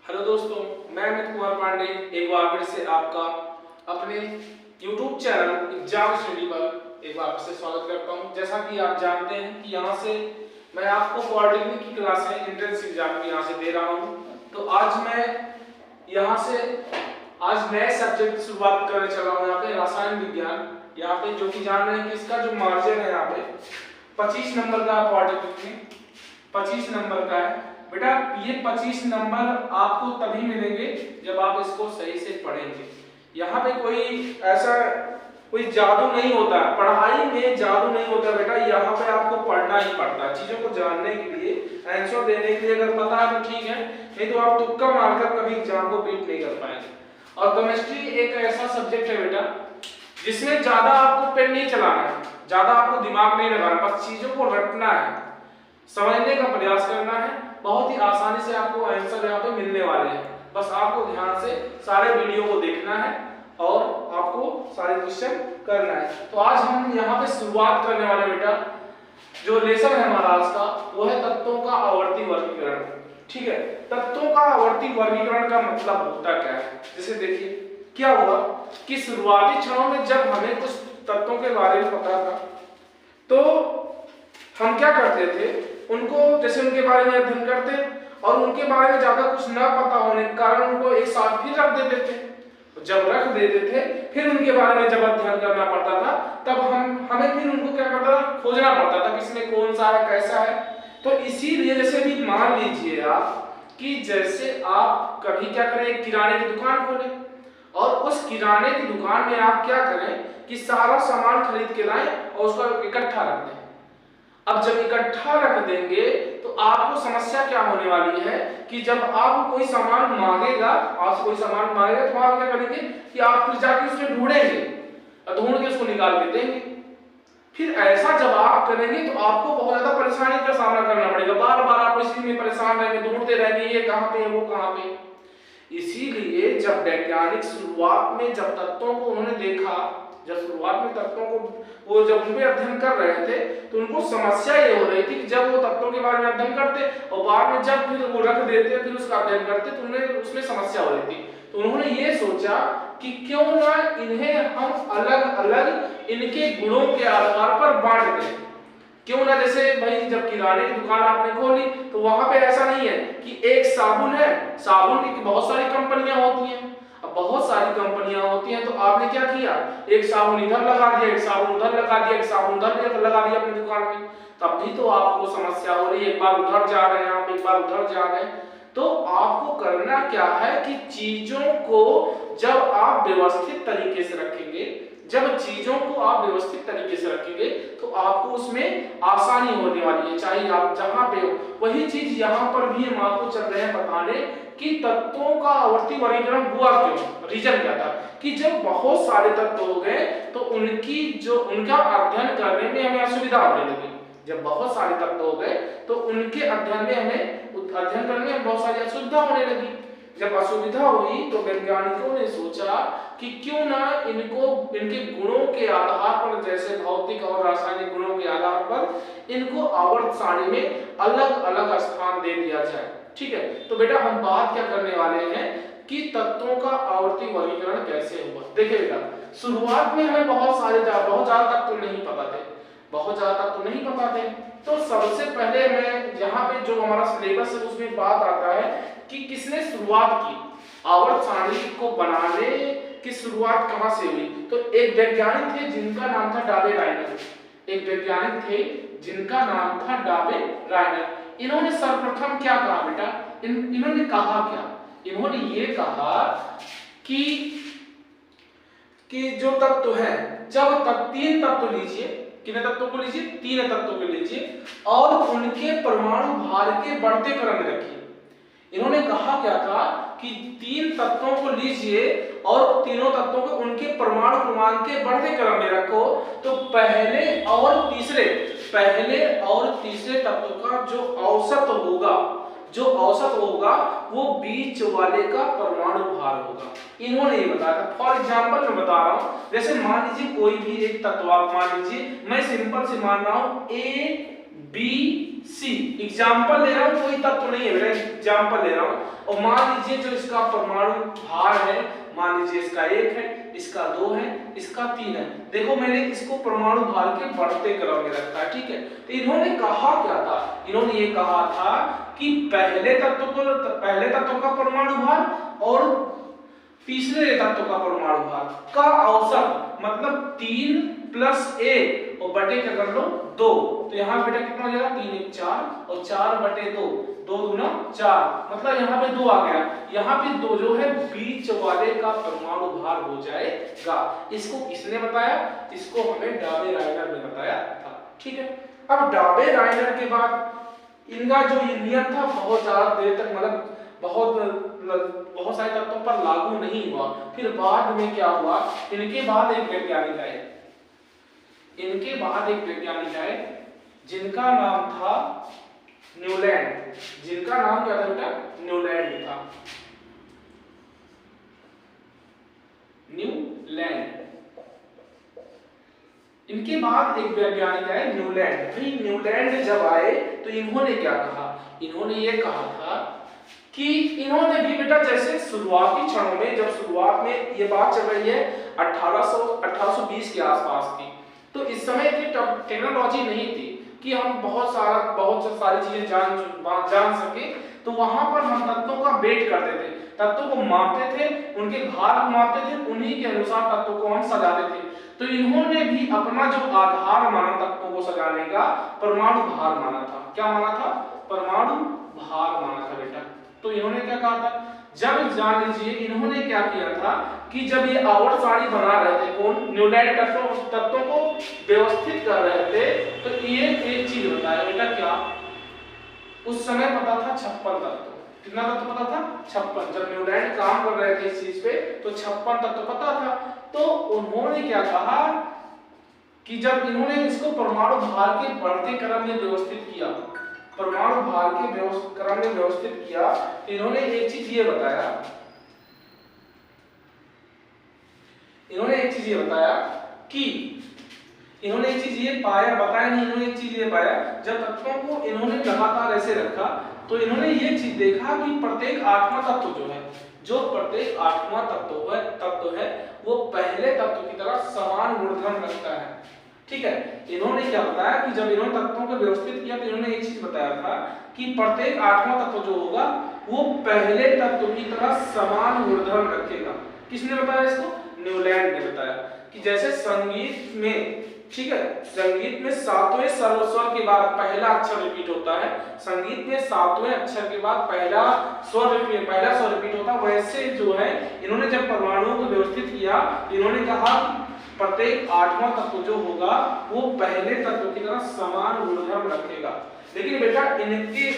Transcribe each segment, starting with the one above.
Hello दोस्तों, मैं अमित कुमार पांडे एक बार फिर से आपका अपने YouTube चैनल एग्जाम स्टडी पर एक बार फिर से स्वागत करता हूं। जैसा कि आप जानते हैं कि यहाँ से मैं आपको पॉलिटेक्निक की क्लासें एंट्रेंस एग्जाम की यहाँ से दे रहा हूं। तो आज मैं यहाँ से आज नए सब्जेक्ट की शुरुआत करने चला हूँ। यहाँ पे रसायन विज्ञान, यहाँ पे जो कि जान रहे हैं कि इसका जो मार्जिन है यहाँ पे 25 नंबर का पॉलिटेक्निक में 25 नंबर का है। बेटा ये 25 नंबर आपको तभी मिलेंगे जब आप इसको सही से पढ़ेंगे। यहाँ पे कोई ऐसा कोई जादू नहीं होता, पढ़ाई में जादू नहीं होता बेटा। यहाँ पे आपको पढ़ना ही पड़ता है चीजों को जानने के लिए, आंसर देने के लिए। अगर पता है तो ठीक है, नहीं तो आप तुक्का मारकर कभी एग्जाम को बीट नहीं कर पाएंगे। और केमिस्ट्री एक ऐसा सब्जेक्ट है बेटा जिसमें ज्यादा आपको पेन नहीं चलाना है, ज्यादा आपको दिमाग नहीं लगाना, बस चीजों को रटना है, समझने का प्रयास करना है। बहुत ही आसानी से आपको आंसर यहाँ पे मिलने वाले हैं। बस आपको ध्यान से सारे वीडियो को देखना है और आपको सारे क्वेश्चन करना है। तो आज हम यहाँ पे शुरुआत करने वाले बेटा जो लेसन है हमारा आज का, वो है तत्वों का आवर्ती वर्गीकरण। ठीक है, तत्वों का आवर्ती वर्गीकरण का मतलब होता क्या है? जैसे देखिए क्या हुआ कि शुरुआती क्षणों में जब हमें कुछ तत्वों के बारे में पता था तो हम क्या करते थे, उनको जैसे उनके बारे में अध्ययन करते और उनके बारे में ज्यादा कुछ ना पता होने के कारण उनको एक साथ फिर रख देते थे। जब रख देते थे फिर उनके बारे में जब अध्ययन करना पड़ता था तब हमें फिर उनको क्या करता था, खोजना पड़ता था किसमें कौन सा है, कैसा है। तो इसीलिए जैसे भी मान लीजिए आप कि जैसे आप कभी क्या करें, एक किराने की दुकान खोलें और उस किराने की दुकान में आप क्या करें कि सारा सामान खरीद के लाएं और उसको इकट्ठा रख दें। अब जब इकट्ठा रख देंगे तो आपको समस्या क्या होने वाली है कि जब आप कोई सामान मांगेगा, आपसे कोई सामान मांगेगा तो आप क्या करेंगे कि आप फिर जाके उसमें ढूंढेंगे और ढूंढ के उसको निकाल के देंगे। फिर ऐसा जब आप करेंगे तो आपको बहुत ज्यादा परेशानी का सामना करना पड़ेगा, बार बार आप इसी में परेशान रहेंगे, ढूंढते रहेंगे ये कहाँ पे है वो कहाँ पे। इसीलिए जब वैज्ञानिक शुरुआत में जब तत्वों को उन्होंने देखा, जब शुरुआत में तत्वों को वो जब उनपे अध्ययन कर रहे थे तो उनको समस्या ये हो रही थी कि जब वो तत्वों के बारे में अध्ययन करते और बाद में जब फिर वो रख देते फिर उसका अध्ययन करते तो उन्हें उसमें समस्या हो रही थी। तो उन्होंने ये सोचा कि क्यों ना इन्हें हम अलग अलग इनके गुणों के आधार पर बांट दें। क्यों ना, जैसे भाई जब किराने की दुकान आपने खोली तो वहां पे ऐसा नहीं है कि एक साबुन है, साबुन की बहुत सारी कंपनियां होती हैं। अब बहुत सारी कंपनियां होती हैं तो आपने क्या किया, एक साबुन इधर लगा दिया, एक साबुन उधर लगा दिया, एक साबुन उधर लगा दिया अपनी दुकान में, तब भी तो आपको समस्या हो रही है। एक बार उधर जा रहे हैं आप, एक बार उधर जा रहे हैं। तो आपको करना क्या है कि चीजों को जब आप व्यवस्थित तरीके से रखेंगे, जब चीजों को आप व्यवस्थित तरीके से रखेंगे तो आपको उसमें आसानी होने वाली है, चाहे आप जहां पे हो। वही चीज यहाँ पर भी हम आपको चल रहे हैं बताने कि तत्वों का आवर्ती वर्गीकरण हुआ क्यों। रीजन क्या था कि जब बहुत सारे तत्व हो गए तो उनका अध्ययन करने में हमें असुविधा होने लगी। जब बहुत सारे तत्व हो गए तो उनके अध्ययन करने में बहुत सारी असुविधा होने लगी। जब असुविधा हुई तो वैज्ञानिकों ने सोचा कि क्यों ना इनके गुणों के आधार पर, जैसे भौतिक और रासायनिक गुणों के आधार पर इनको आवर्त सारणी में अलग अलग स्थान दे दिया जाए। ठीक है, तो बेटा हम बात क्या करने वाले हैं कि तत्वों का आवर्ती वर्गीकरण कैसे हुआ। देखिए बेटा, शुरुआत में हमें बहुत ज्यादा तत्व नहीं पता थे, बहुत ज्यादा तत्व नहीं पता थे। तो सबसे पहले मैं यहाँ पे जो हमारा सिलेबस है उसमें बात आता है कि किसने शुरुआत की, आवर्त सारणी को बनाने की शुरुआत कहां से हुई। तो एक वैज्ञानिक थे जिनका नाम था डाबे रायनर। एक वैज्ञानिक थे जिनका नाम था डाबे रायनर। इन्होंने सर्वप्रथम क्या कहा बेटा, इन्होंने कहा क्या, इन्होंने ये कहा कि जो तत्व है, जब तीन तत्व लीजिए, कितने तत्वों को लीजिए, तीन तत्वों को लीजिए और उनके परमाणु भार के बढ़ते क्रम में रखिए। इन्होंने कहा क्या था कि तीन तत्वों को लीजिए और तीनों तत्वों को उनके परमाणु क्रमांक के बढ़ते क्रम में रखो। तो पहले और तीसरे तत्व का जो औसत होगा वो बीच वाले का परमाणु भार होगा। इन्होंने ये बताया था। फॉर एग्जांपल मैं बता रहा हूं, जैसे मान लीजिए कोई भी एक तत्व आप मान लीजिए, मैं सिंपल से मान रहा हूं बी सी। एग्जाम्पल ले रहा हूं, कोई तत्व नहीं है बेटा, एग्जाम्पल ले रहा हूं। और मान लीजिए जो इसका परमाणु भार है, मान लीजिए इसका 1 है, इसका 2 है, इसका 3 है। देखो मैंने इसको परमाणु भार के बढ़ते क्रम में रखा है, ठीक है। तो इन्होंने कहा क्या था, इन्होंने ये कहा था कि पहले तत्व का परमाणु भार और तीसरे तत्व का परमाणु भार का औसत, मतलब 3 + 1 और बटे क्या कर लो 2। तो यहाँ बेटा कितना हो जाएगा, 3 × 4 और 4/2, 2 दूना 4, मतलब यहाँ पे 2 आ गया। यहाँ पे 2 जो है बीच वाले का परमाणु भार हो जाएगा। इसको किसने बताया, इसको हमें डाबे-रायनर ने बताया था, ठीक है। अब डाबे-रायनर के बाद इनका जो ये नियम था बहुत ज्यादा देर तक, मतलब बहुत सारे तत्वों पर लागू नहीं हुआ। फिर बाद में क्या हुआ, इनके बाद एक वैज्ञानिक आए जिनका नाम था न्यूलैंड। जिनका नाम क्या था बेटा, न्यूलैंड था, न्यूलैंड। इनके बाद एक वैज्ञानिक आए न्यूलैंड। भाई न्यूलैंड जब आए तो इन्होंने क्या कहा, इन्होंने ये कहा था कि इन्होंने भी बेटा जैसे शुरुआती क्षणों में, जब शुरुआत में ये बात चल रही है 1820 के आसपास की, तो इस समय की टेक्नोलॉजी नहीं थी कि हम बहुत सारी चीजें जान सके। तो वहां पर हम तत्वों का वेट करते थे, तत्वों को मापते थे, उनके भार को मापते थे, उन्हीं के अनुसार तत्वों को हम सजाते थे। तो इन्होंने भी अपना जो आधार माना तत्वों को सजाने का, परमाणु भार माना था। क्या माना था, परमाणु भार माना था बेटा। तो इन्होंने क्या कहा था, जब जान लीजिए इन्होंने क्या किया था कि जब ये आवर्त सारणी बना रहे थे, कौन, न्यूलैंड तत्वों को व्यवस्थित कर रहे थे, तो ये एक चीज बताया बेटा, क्या उस समय पता था 56 तत्व। कितना तत्व पता था, 56। जब न्यूलैंड काम कर रहे थे इस चीज पे तो 56 तत्व पता था। तो उन्होंने क्या कहा कि जब इन्होंने इसको परमाणु भार के बढ़ते क्रम में व्यवस्थित किया, परमाणु भार के क्रम में व्यवस्थित किया, इन्होंने एक चीज ये बताया, इन्होंने एक चीज ये बताया नहीं, इन्होंने एक चीज ये पाया, जब तत्वों को इन्होंने लगातार ऐसे रखा तो इन्होंने ये चीज देखा कि प्रत्येक 8वां तत्व जो प्रत्येक 8वां तत्व है वो पहले तत्व की तरह समान गुणधर्म रखता है, ठीक है। इन्होंने क्या बताया कि जब इन्होंने तत्वों को व्यवस्थित किया तो इन्होंने एक चीज बताया था कि प्रत्येक 8वां तत्व जो होगा वो पहले तत्व की तरह समान गुणधर्म रखेगा। किसने बताया इसको, न्यूलैंड ने बताया। कि जैसे संगीत में, ठीक है, संगीत में 7वें स्वर के बाद पहला अक्षर रिपीट होता है, संगीत में 7वें अक्षर के बाद पहला स्वर रिपीट होता है, वैसे जो है इन्होंने जब परमाणुओं को व्यवस्थित किया, इन्होंने कहा प्रत्येक 8वां तत्व जो होगा वो पहले तत्व की तरह समान गुणधर्म रखेगा। लेकिन बेटा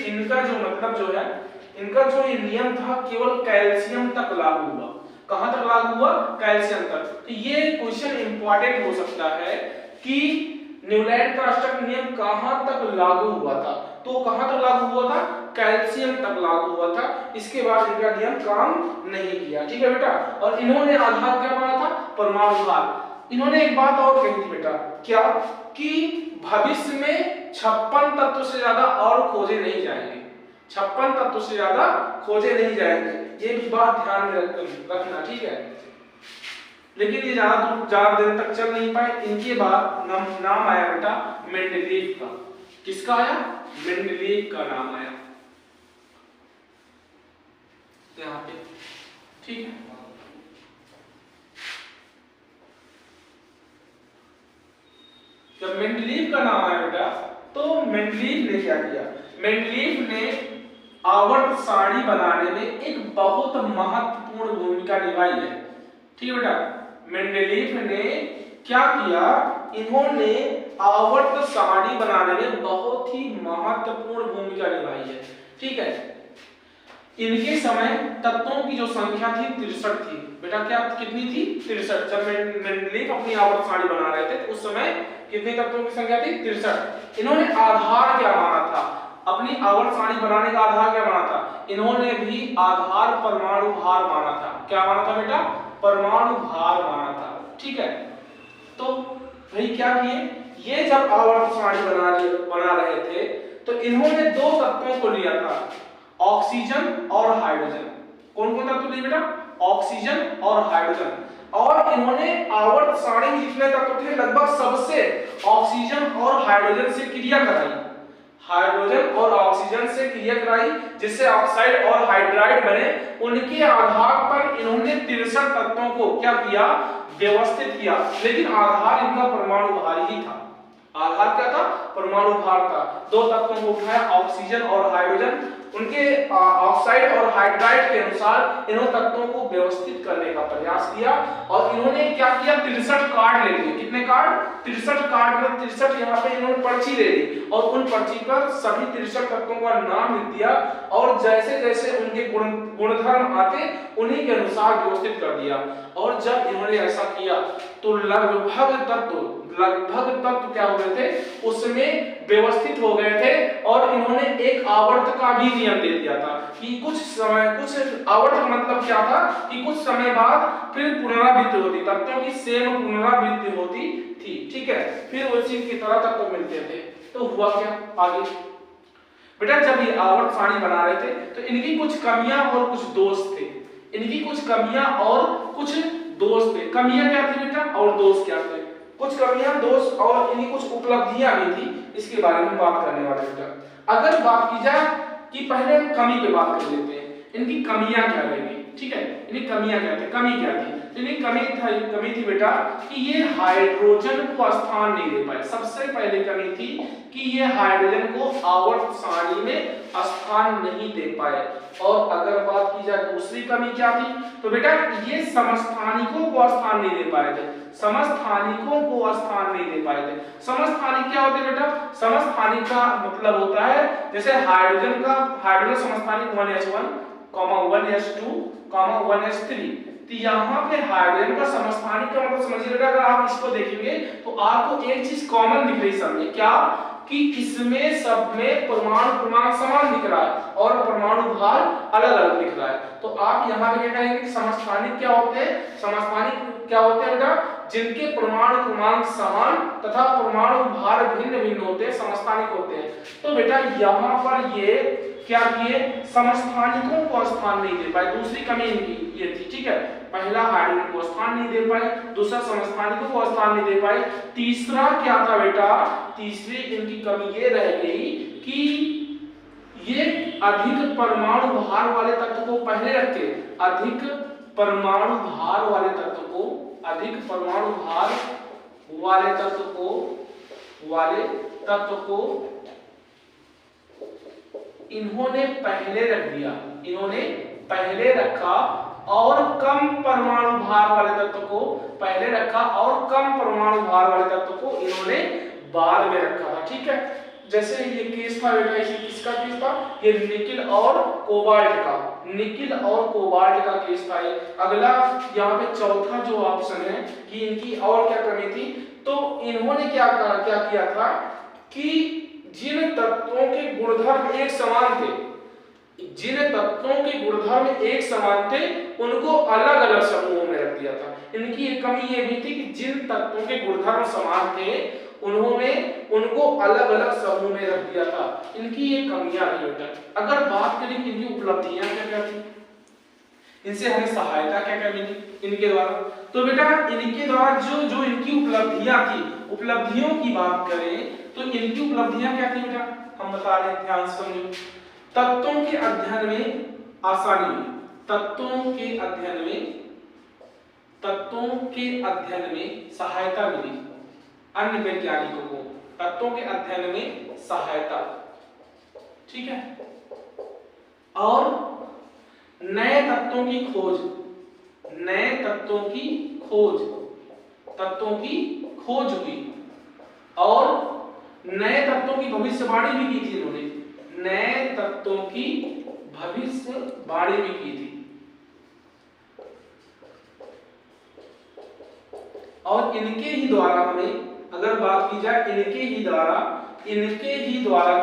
इनका जो मतलब जो है, इनका जो ये नियम था केवल कैल्शियम तक लागू हुआ। कहां तक लागू हुआ, कैल्शियम तक। तो ये क्वेश्चन इंपॉर्टेंट हो सकता है कि न्यूलैंड का अष्टक नियम कहां तक लागू हुआ था, तो कहां तक लागू हुआ था, कैल्शियम तक लागू हुआ था। इसके बाद इनका नियम काम नहीं किया, ठीक है बेटा। और इन्होंने आधार क्या माना था, परमाणु भार। इन्होंने एक बात और कही थी बेटा, क्या कि भविष्य में 56 तत्व से ज्यादा और खोजे नहीं जाएंगे, 56 तत्व से ज्यादा खोजे नहीं जाएंगे। ये भी बात ध्यान में रखना, ठीक है। लेकिन ये ज्यादा देर तक चल नहीं पाए। इनके बाद नाम आया बेटा मेंडलीव का। किसका आया, मेंडलीव का नाम आया यहाँ पे, ठीक है। जब मेंडलीव का नाम आया बेटा तो मेंडलीव ने क्या किया, मेंडलीव ने आवर्त सारणी बनाने में एक बहुत महत्वपूर्ण भूमिका निभाई है, ठीक है बेटा। मेंडलीव ने क्या किया, इन्होंने आवर्त सारणी बनाने में बहुत ही महत्वपूर्ण भूमिका निभाई है, ठीक है। इनके समय तत्वों की जो संख्या थी 63 थी बेटा। क्या कितनी थी, 63। जब मेंडलीव अपनी आवर्त सारणी बना रहे थे उस समय कितने तत्वों की संख्या थी, 63। इन्होंने आधार क्या माना था, अपनी आवर्त सारणी बनाने का आधार क्या माना था, इन्होंने भी आधार परमाणु भार माना था। क्या माना था बेटा, परमाणु भार माना था, ठीक है। तो भाई क्या किए, ये जब आवर्त सारणी बना रहे थे तो इन्होंने दो तत्वों को लिया था, ऑक्सीजन और हाइड्रोजन। कौन कौन तत्व लिए बेटा? ऑक्सीजन और हाइड्रोजन। और इन्होंने आवर्त सारणी जितने तत्व थे लगभग सबसे ऑक्सीजन और हाइड्रोजन से क्रिया कराई, हाइड्रोजन और ऑक्सीजन से क्रिया कराई, जिससे ऑक्साइड और हाइड्राइड बने। उनके आधार पर इन्होंने 63 तत्वों को क्या किया? व्यवस्थित किया। लेकिन आधार इनका परमाणु भार ही था। आधार क्या था? परमाणु भार था। दो तत्वों को उठाया, ऑक्सीजन और हाइड्रोजन, उनके ऑक्साइड और हाइड्राइड के अनुसार इन तत्वों को व्यवस्थित करने का प्रयास किया। और इन्होंने क्या किया? 63 कार्ड ले लिए। कितने कार्ड? 63 कार्ड में 63 यहाँ पे इन्होंने पर्ची ले ली और उन पर्ची पर सभी 63 तत्वों का नाम लिख दिया और जैसे जैसे उनके गुणधर्म आते उन्हीं के अनुसार व्यवस्थित कर दिया। और जब इन्होंने ऐसा किया तो लगभग तत्व क्या हो गए थे? उसमें व्यवस्थित हो गए थे। और इन्होंने एक आवर्त का भी नियम दे दिया था कि कुछ आवर्त मतलब क्या था कि कुछ समय बाद फिर पुनरावृत्ति होती, तत्वों की सेम पुनरावृत्ति होती थी। ठीक है, फिर उसी की तरह तत्व मिलते थे। तो हुआ क्या आगे बेटा? जब ये आवर्त सारणी बना रहे थे तो इनकी कुछ कमियां और कुछ दोष थे। इनकी कुछ कमियां और कुछ दोष थे। कमियां क्या थी बेटा और दोष क्या थे? कुछ कमियां, दोष और इनकी कुछ उपलब्धियां भी थी, इसके बारे में बात करने वाले बेटा। अगर बात की जाए कि पहले हम कमी पे बात कर लेते हैं, इनकी कमियां क्या रहेगी? ठीक है, इनकी कमियां क्या थी? कमी क्या थी? इनकी कमी थी बेटा कि ये हाइड्रोजन को स्थान नहीं दे पाए। सबसे पहले कमी थी कि ये हाइड्रोजन को आवर्त सारणी में स्थान नहीं दे पाए। और अगर बात की जाए दूसरी कमी क्या थी तो बेटा ये समस्थानिकों को स्थान नहीं दे पाए थे। समस्थानिकों को स्थान नहीं दे पाए थे। समस्थानिक क्या होते बेटा? समस्थानिक का मतलब होता है जैसे हाइड्रोजन समस्थानिक 1s1, 1s2, 1s3। तो यहाँ पे हाइड्रोजन का समस्थानिक का मतलब समझिए बेटा, अगर आप इसको देखेंगे तो आपको एक चीज कॉमन दिख रही है सबमें, क्या कि इसमें सब में परमाणु क्रमांक समान दिख रहा है और परमाणु भार अलग अलग दिख रहा है। तो आप यहाँ पे क्या कहेंगे कि समस्थानिक क्या होते हैं? समस्थानिक क्या होते हैं बेटा? जिनके परमाणु क्रमांक समान तथा परमाणु भार भिन्न भिन्न होते हैं, समस्थानिक होते हैं। तो बेटा यहाँ पर ये क्या किए? समस्थानिकों को स्थान नहीं दे पाए। दूसरी कमी इनकी ये थी। ठीक है, पहला हाइड्रोजन को स्थान नहीं दे पाए, दूसरा समस्थानिकों को स्थान नहीं दे पाए, तीसरा क्या था बेटा? तीसरी इनकी कमी ये रह गई कि ये अधिक परमाणु भार वाले तत्व को पहले रखे, अधिक परमाणु भार वाले तत्व को इन्होंने पहले रखा और कम परमाणु भार वाले तत्व को पहले रखा और कम परमाणु भार वाले तत्व को इन्होंने बाद में रखा था। ठीक है, जैसे ये केस था बेटा, इसी किसका केस था? ये निकिल और कोबाल्ट का केस था। ये अगला यहाँ पे चौथा जो ऑप्शन है कि इनकी और क्या कमी थी, तो इन्होंने क्या किया था कि जिन तत्वों के गुणधर्म एक समान थे उनको अलग अलग समूहों में रख दिया था। इनकी एक कमी ये भी थी कि जिन तत्वों के गुणधर्म समान थे उनको अलग अलग समूह में रख दिया था। इनकी ये कमियां रही बेटा। अगर बात करें कि इनकी उपलब्धियां क्या थी, इनसे हमें सहायता क्या मिली इनके द्वारा, तो बेटा इनके द्वारा जो इनकी उपलब्धियां थी, उपलब्धियों की बात करें तो इनकी उपलब्धियां क्या थी बेटा? हम बता रहे हैं, ध्यान से समझो। तत्वों के अध्ययन में आसानी हुई, तत्वों के अध्ययन में सहायता मिली अन्य वैज्ञानिकों को, तत्वों के अध्ययन में सहायता। ठीक है, और नए तत्वों की खोज हुई और नए तत्वों की भविष्यवाणी भी की थी इन्होंने, और इनके ही द्वारा हमें अगर बात की जाए इनके ही द्वारा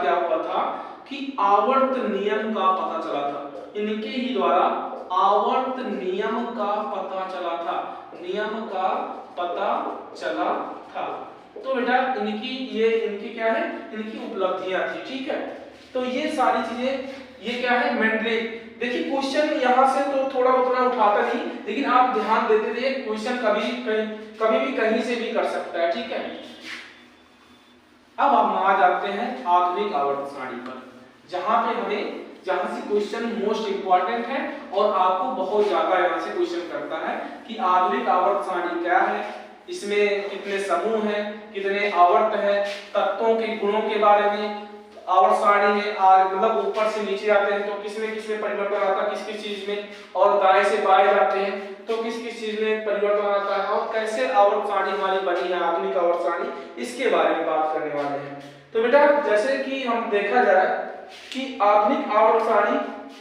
क्या हुआ था कि आवर्त नियम का पता चला था। इनके ही द्वारा आवर्त नियम का पता चला था। तो बेटा इनकी क्या है, इनकी उपलब्धियां थी। ठीक है, तो ये सारी चीजें, ये क्या है, मेंडलीव। देखिए क्वेश्चन यहाँ से तो थोड़ा उतना उठाता नहीं, लेकिन आप ध्यान देते रहिए, क्वेश्चन कभी भी कहीं से भी कर सकता है। ठीक है, अब हम आ जाते हैं आधुनिक आवर्त सारणी पर, जहां से क्वेश्चन मोस्ट इंपॉर्टेंट है और आपको बहुत ज्यादा यहाँ से क्वेश्चन करता है कि आधुनिक आवर्त सारणी क्या है, इसमें कितने समूह हैं, कितने आवर्त हैं, तत्वों के गुणों के बारे में। आवर्त सारणी में मतलब ऊपर से नीचे आते हैं तो किसमें परिवर्तन आता है, किस किस चीज में, और दाएं से बाएं जाते हैं तो किस किस चीज में परिवर्तन आता है, और कैसे आवर्त सारणी हमारी बनी है आधुनिक आवर्त सारणी, इसके बारे में बात करने वाले हैं। तो बेटा जैसे कि हम देखा जाए कि आधुनिक आवर्त सारणी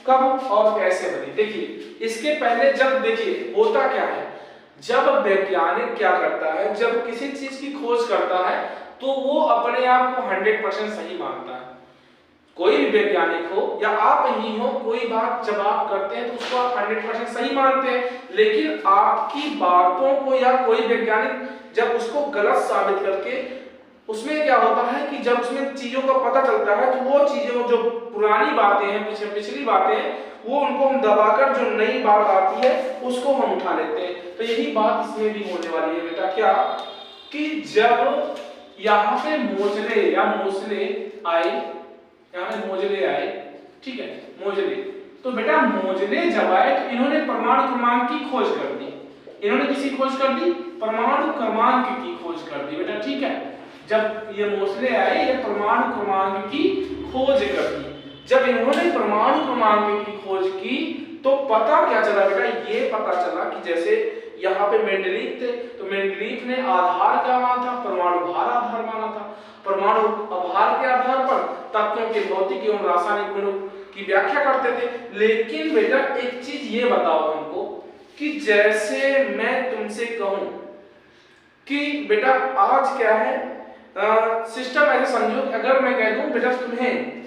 कब और कैसे बनी। देखिए इसके पहले जब देखिए होता क्या है, जब वैज्ञानिक क्या करता है, जब किसी चीज की खोज करता है तो वो अपने आप को 100% सही मानता है। कोई भी वैज्ञानिक हो या आप ही हो, कोई बात जब आप करते हैं तो उसको आप 100% सही मानते हैं, लेकिन आपकी बातों को या कोई वैज्ञानिक जब उसको गलत साबित करके, उसमें क्या होता है कि जब उसमें चीजों का पता चलता है तो वो चीजें जो पुरानी बातें हैं, पिछली बातें हैं, वो उनको हम दबाकर जो नई बात आती है उसको हम उठा लेते हैं। तो यही बात इसमें भी होने वाली है बेटा, क्या कि जब यहाँ पे मोजले या मोसले आए, यहाँ पे मोजले आए, ठीक है, मोजले, तो बेटा मोजले जब आए तो इन्होंने परमाणु क्रमांक की खोज कर दी। इन्होंने किसी खोज कर दी, परमाणु क्रमांक की खोज कर दी बेटा। ठीक है, जब ये मोसले आए, ये परमाणु क्रमांक की खोज कर दी। जब इन्होंने परमाणु क्रमांक की खोज की तो पता क्या चला बेटा, ये पता चला कि जैसे यहाँ पे मेंडलीव थे, तो मेंडलीव ने आधार क्या माना था, परमाणु भार आधार माना था। परमाणु भार के आधार पर तत्वों के भौतिक एवं रासायनिक गुणों की व्याख्या करते थे। लेकिन बेटा एक चीज ये बताओ हमको कि जैसे मैं तुमसे कहूं कि बेटा आज क्या है सिस्टम, ऐसे समझो अगर मैं कह दूं बेटा तुम्हें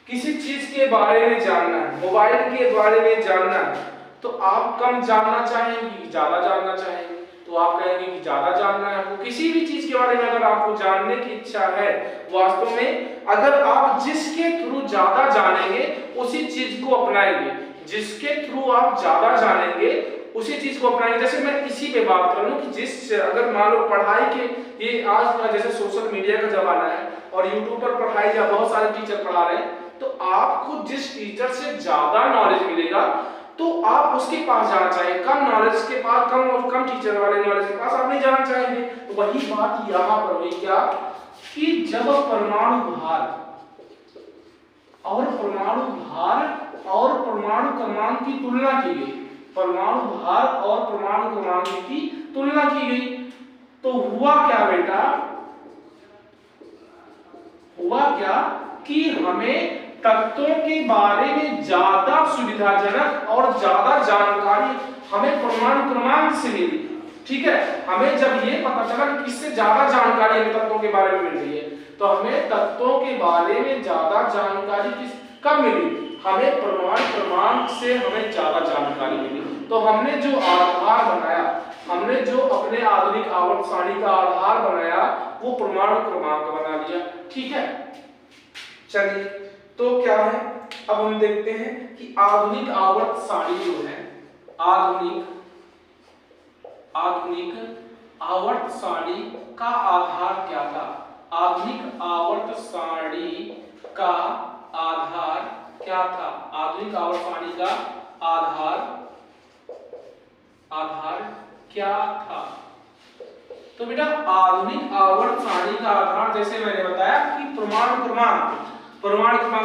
किसी चीज के बारे में जानना है, मोबाइल के बारे में जानना है, तो आप कम जानना चाहेंगे, ज्यादा जानना चाहेंगे? तो आप कहेंगे कि ज्यादा जानना है आपको। किसी भी चीज के बारे में अगर आपको जानने की इच्छा है, वास्तव में अगर आप जिसके थ्रू ज्यादा जानेंगे उसी चीज को अपनाएंगे, जिसके थ्रू आप ज्यादा जानेंगे उसी चीज को अपनाएंगे। जैसे मैं इसी पे बात करूं कि जिस अगर मान लो पढ़ाई के, ये आज का जैसे सोशल मीडिया का जमाना है और यूट्यूब पर पढ़ाई या बहुत सारे टीचर पढ़ा रहे हैं, तो आपको जिस टीचर से ज्यादा नॉलेज मिलेगा तो आप उसके पास जाना चाहिए। कम नॉलेज के पास, कम टीचर वाले नॉलेज के पास आप नहीं जाना चाहेंगे। तो वही बात यहाँ पर हुई क्या कि जब परमाणु भार और परमाणु क्रमांक की तुलना की गई, परमाणु भार और परमाणु क्रमांक की तुलना की गई, तो हुआ क्या बेटा, हुआ क्या कि हमें तत्वों के बारे में ज्यादा सुविधाजनक और ज्यादा जानकारी हमें परमाणु क्रमांक से मिली। ठीक है, हमें जब ये पता चला कि किससे ज्यादा जानकारी हमें तत्वों के बारे में मिल रही है, तो हमें तत्वों के बारे में ज्यादा जानकारी कब मिली, हमें परमाणु क्रमांक से हमें ज्यादा जानकारी मिली। तो हमने जो आधार बनाया, हमने जो अपने आधुनिक आवर्त सारणी का आधार बनाया, वो परमाणु क्रमांक बना लिया। ठीक है, चलिए तो क्या है, अब हम देखते हैं कि आधुनिक आवर्त सारणी जो है, आधुनिक आवर्त सारणी का आधार क्या था। आधुनिक आवर्त सारणी का आधार क्या था, आधुनिक आवर्त सारणी का आधार क्या था। तो बेटा आधुनिक आवर्त सारणी का आधार जैसे मैंने बताया कि परमाणु क्रमांक,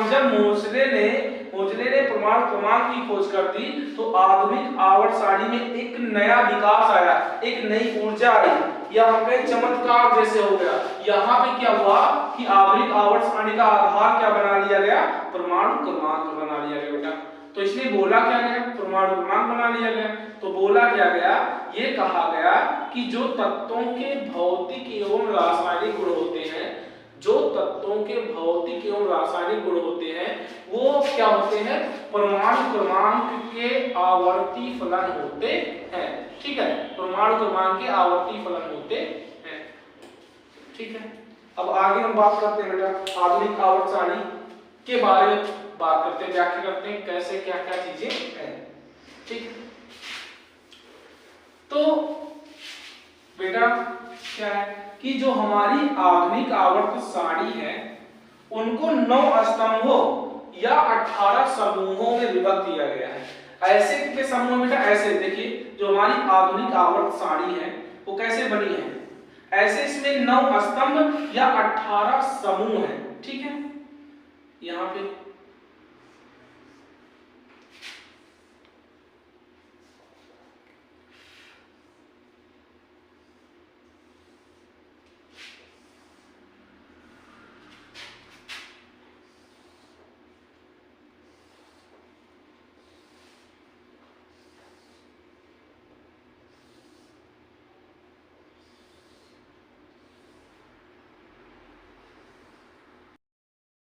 जब मोसले ने परमाणु क्रमांक की खोज कर दी तो आधुनिक आवर्त सारणी में एक नया विकास आया, एक नई ऊर्जा आई, या हम कहें चमत्कार जैसे हो गया। यहाँ पे क्या हुआ कि आधुनिक आवर्त सारणी का आधार क्या बना लिया गया, परमाणु क्रमांक बना लिया गया बेटा। तो इसलिए बोला क्या गया, परमाणु क्रमांक बना लिया गया। तो बोला क्या गया, ये कहा गया कि जो तत्वों के भौतिक एवं रासायनिक गुण होते हैं, जो तत्वों के भौतिक एवं रासायनिक गुण होते हैं, वो क्या होते हैं, परमाणु क्रमांक के आवर्ती फलन होते हैं। ठीक है, परमाणु क्रमांक के आवर्ती फलन होते हैं। ठीक है, अब आगे हम बात करते हैं बेटा आधुनिक आवर्त सारणी के बारे में बात करते हैं, व्याख्या करते हैं कैसे क्या क्या चीजें हैं। ठीक, तो बेटा क्या है कि जो हमारी आधुनिक आवर्त सारणी है उनको 9 स्तंभों या 18 समूहों में विभक्त किया गया है। ऐसे कितने समूह में बेटा, ऐसे देखिए जो हमारी आधुनिक आवर्त सारणी है वो कैसे बनी है, ऐसे इसमें 9 स्तंभ या 18 समूह है। ठीक है, यहाँ पे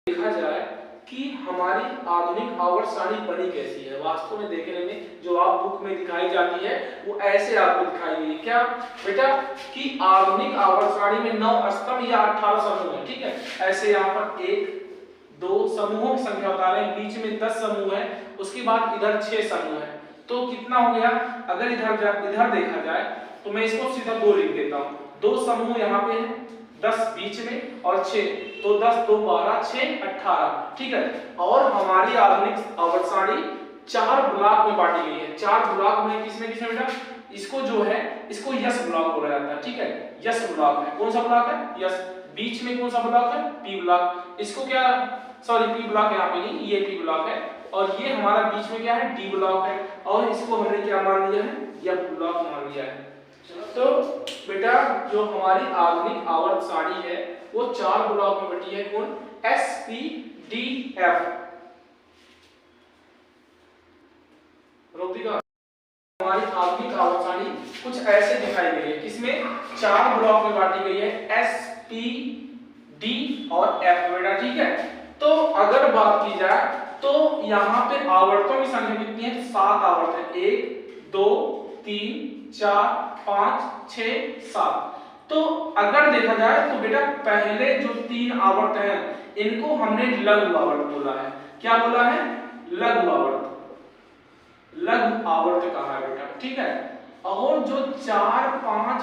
देखा जाए कि हमारी आधुनिक आवर्त सारणी बनी कैसी है। वास्तव में देखने में जो आप बुक में दिखाई जाती है वो ऐसे आपको दिखाई गई है। क्या बेटा कि आधुनिक आवर्त सारणी में 9 स्तंभ या 18 समूह है। ठीक है, ऐसे यहाँ पर 1 2 समूहों की संख्या बता रहे हैं, बीच में 10 समूह है, उसके बाद इधर 6 समूह है, तो कितना हो गया। अगर इधर देखा जाए तो मैं इसको सीधा 2 लिख देता हूँ, 2 समूह यहाँ पे है, 10 बीच में और 6, तो 10 2 12 6 18। ठीक है, और हमारी आधुनिक आवर्त सारणी 4 ब्लॉक में बांटी गई है। 4 ब्लॉक में किसमें किसमें बेटा, इसको जो है इसको यस ब्लॉक बोला जाता है। ठीक है, यस ब्लॉक है। कौन सा ब्लॉक है, यस। बीच में कौन सा ब्लॉक है, पी ब्लॉक। इसको क्या, सॉरी पी ब्लॉक यहाँ पे नहीं, ये पी ब्लॉक है, और ये हमारा बीच में क्या है, डी ब्लॉक है, और इसको हमने क्या मान लिया है, एफ ब्लॉक मान लिया है। तो बेटा जो हमारी आधुनिक आवर्त सारणी है वो 4 ब्लॉक में बटी है। कौन, एस पी डी एफ। हमारी आधुनिक आवर्त सारणी कुछ ऐसे दिखाई गई है, किसमें 4 ब्लॉक में बांटी गई है, एस पी डी और एफ बेटा। ठीक है, तो अगर बात की जाए तो यहाँ पे आवर्तों की संख्या कितनी है, 7 आवर्त है, 1 2 3 4 5 6 7। तो अगर देखा जाए तो बेटा पहले जो 3 आवर्त हैं इनको हमने लघु आवर्त बोला है। क्या बोला है, लघु आवर्त, लघु आवर्त कहा है बेटा। ठीक है, और जो 4 5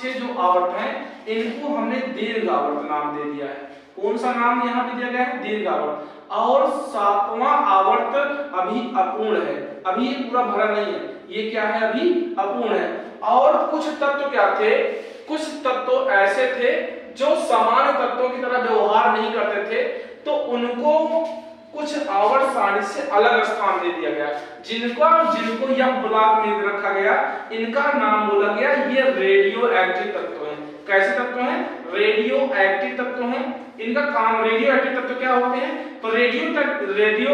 6 जो आवर्त हैं इनको हमने दीर्घ आवर्त नाम दे दिया है। कौन सा नाम यहाँ पे दिया गया है, दीर्घ आवर्त। और 7वां आवर्त अभी अपूर्ण है, अभी ये पूरा भरा नहीं है, ये क्या है, अभी अपूर्ण है। और कुछ तत्व क्या थे, कुछ तत्व ऐसे थे जो समान तत्वों की तरह व्यवहार नहीं करते थे, तो उनको कुछ आवर्त सारणी से अलग स्थान दे दिया गया, जिनको यह ब्लॉक में रखा गया, इनका नाम बोला गया ये रेडियो एक्टिव तत्व हैं। कैसे तत्व हैं, रेडियो एक्टिव तत्व हैं। इनका काम, रेडियो एक्टिव तत्व क्या होते हैं, तो रेडियो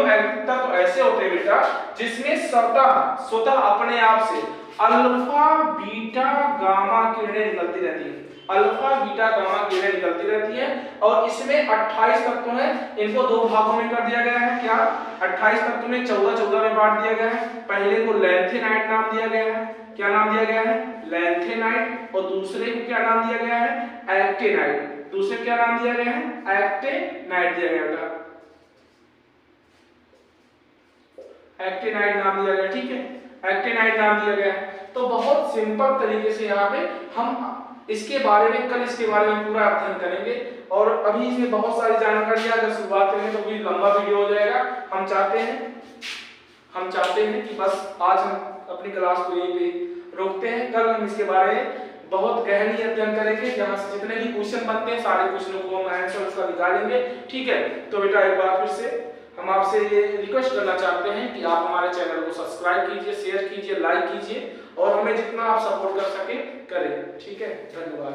एक्टिव तत्व ऐसे होते हैं बेटा जिसमें स्वतः अपने आप से अल्फा बीटा गामा किरणें निकलती रहती हैं, अल्फा बीटा गामा किरणें निकलती रहती हैं। और इसमें 28 तत्व हैं, इनको 2 भागों में कर दिया गया है। क्या, 28 तत्व में 14 में बांट दिया गया है। पहले को लैंथेनाइट नाम दिया गया है, क्या नाम दिया गया है, लैंथेनाइट, और दूसरे को क्या नाम दिया गया है, एक्टिनाइट। दूसरे क्या नाम दिया गया है, एक्टिनाइट दिया गया था, एक्टिनाइट नाम दिया गया। ठीक है, एक्टिनाइट नाम दिया गया है। तो बहुत सिंपल तरीके से यहाँ पे हम इसके बारे में कल इसके बारे में पूरा अध्ययन करेंगे। और अभी इसमें बहुत सारी जानकारियां अगर शुरुआत करेंगे तो भी लंबा वीडियो हो जाएगा। हम चाहते हैं कि बस आज हम अपनी क्लास को यहीं पे रोकते हैं। कल हम इसके बारे में बहुत गहरी अध्ययन करेंगे, जहां से जितने भी क्वेश्चन बनते हैं सारे क्वेश्चनों को हम आंसर उसका निकालेंगे। ठीक है, तो बेटा एक बार फिर से हम आपसे ये रिक्वेस्ट करना चाहते हैं कि आप हमारे चैनल को सब्सक्राइब कीजिए, शेयर कीजिए, लाइक कीजिए, और हमें जितना आप सपोर्ट कर सके करें। ठीक है, धन्यवाद।